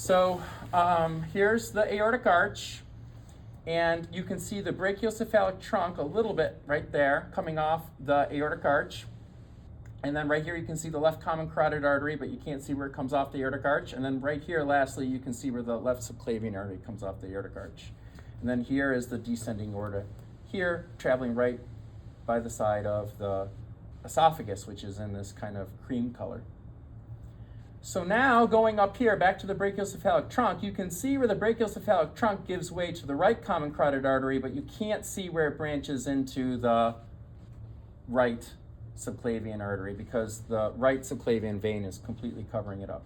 So here's the aortic arch, and you can see the brachiocephalic trunk a little bit right there coming off the aortic arch. And then right here you can see the left common carotid artery, but you can't see where it comes off the aortic arch. And then right here, lastly, you can see where the left subclavian artery comes off the aortic arch. And then here is the descending aorta here, traveling right by the side of the esophagus, which is in this kind of cream color. So now going up here, back to the brachiocephalic trunk, you can see where the brachiocephalic trunk gives way to the right common carotid artery, but you can't see where it branches into the right subclavian artery because the right subclavian vein is completely covering it up.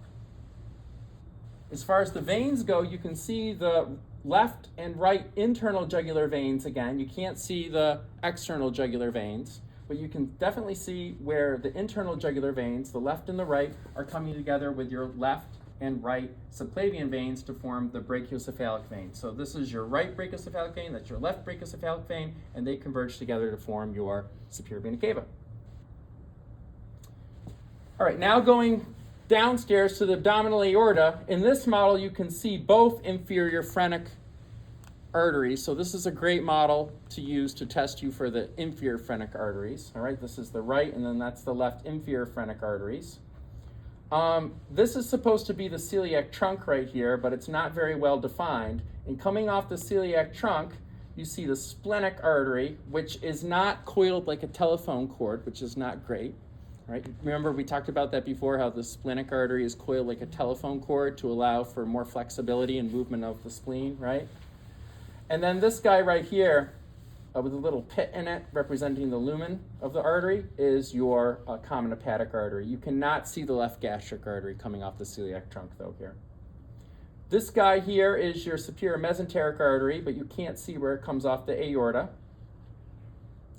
As far as the veins go, you can see the left and right internal jugular veins again. You can't see the external jugular veins, but you can definitely see where the internal jugular veins, the left and the right, are coming together with your left and right subclavian veins to form the brachiocephalic vein. So this is your right brachiocephalic vein, that's your left brachiocephalic vein, and they converge together to form your superior vena cava. All right, now going downstairs to the abdominal aorta. In this model, you can see both inferior phrenic arteries. So this is a great model to use to test you for the inferior phrenic arteries. All right, this is the right, and then that's the left inferior phrenic arteries. This is supposed to be the celiac trunk right here, but it's not very well defined. And coming off the celiac trunk, you see the splenic artery, which is not coiled like a telephone cord, which is not great. Right? Remember we talked about that before, how the splenic artery is coiled like a telephone cord to allow for more flexibility and movement of the spleen, right? And then this guy right here with a little pit in it representing the lumen of the artery is your common hepatic artery. You cannot see the left gastric artery coming off the celiac trunk though here. This guy here is your superior mesenteric artery, but you can't see where it comes off the aorta.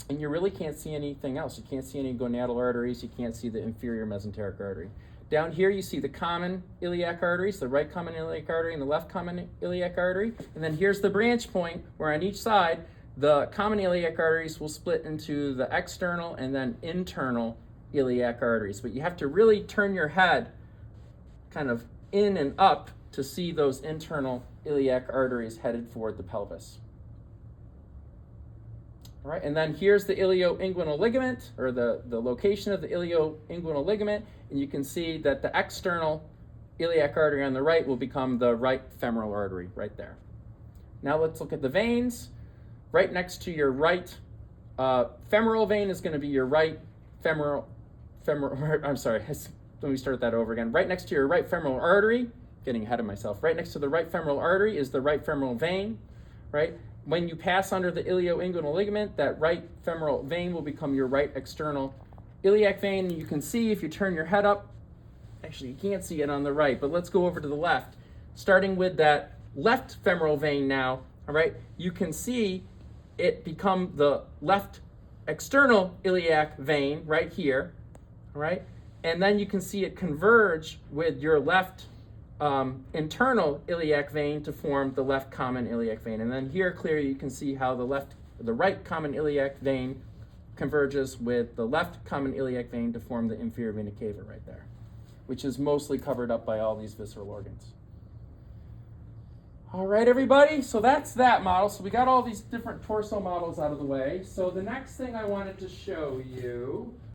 And you really can't see anything else. You can't see any gonadal arteries. You can't see the inferior mesenteric artery. Down here, you see the common iliac arteries, the right common iliac artery and the left common iliac artery. And then here's the branch point where on each side, the common iliac arteries will split into the external and then internal iliac arteries. But you have to really turn your head kind of in and up to see those internal iliac arteries headed toward the pelvis. All right, and then here's the ilioinguinal ligament, or the location of the ilioinguinal ligament, and you can see that the external iliac artery on the right will become the right femoral artery right there. Now let's look at the veins. Right next to your right femoral vein is going to be your right femoral, I'm sorry, let me start that over again. Right next to your right femoral artery, getting ahead of myself, right next to the right femoral artery is the right femoral vein, right? When you pass under the ilioinguinal ligament, that right femoral vein will become your right external iliac vein. You can see if you turn your head up, actually you can't see it on the right, but let's go over to the left. Starting with that left femoral vein now, all right, you can see it become the left external iliac vein right here, all right? And then you can see it converge with your left internal iliac vein to form the left common iliac vein. And then here clearly you can see how the right common iliac vein converges with the left common iliac vein to form the inferior vena cava right there, which is mostly covered up by all these visceral organs. All right, everybody, so that's that model. So we got all these different torso models out of the way. So the next thing I wanted to show you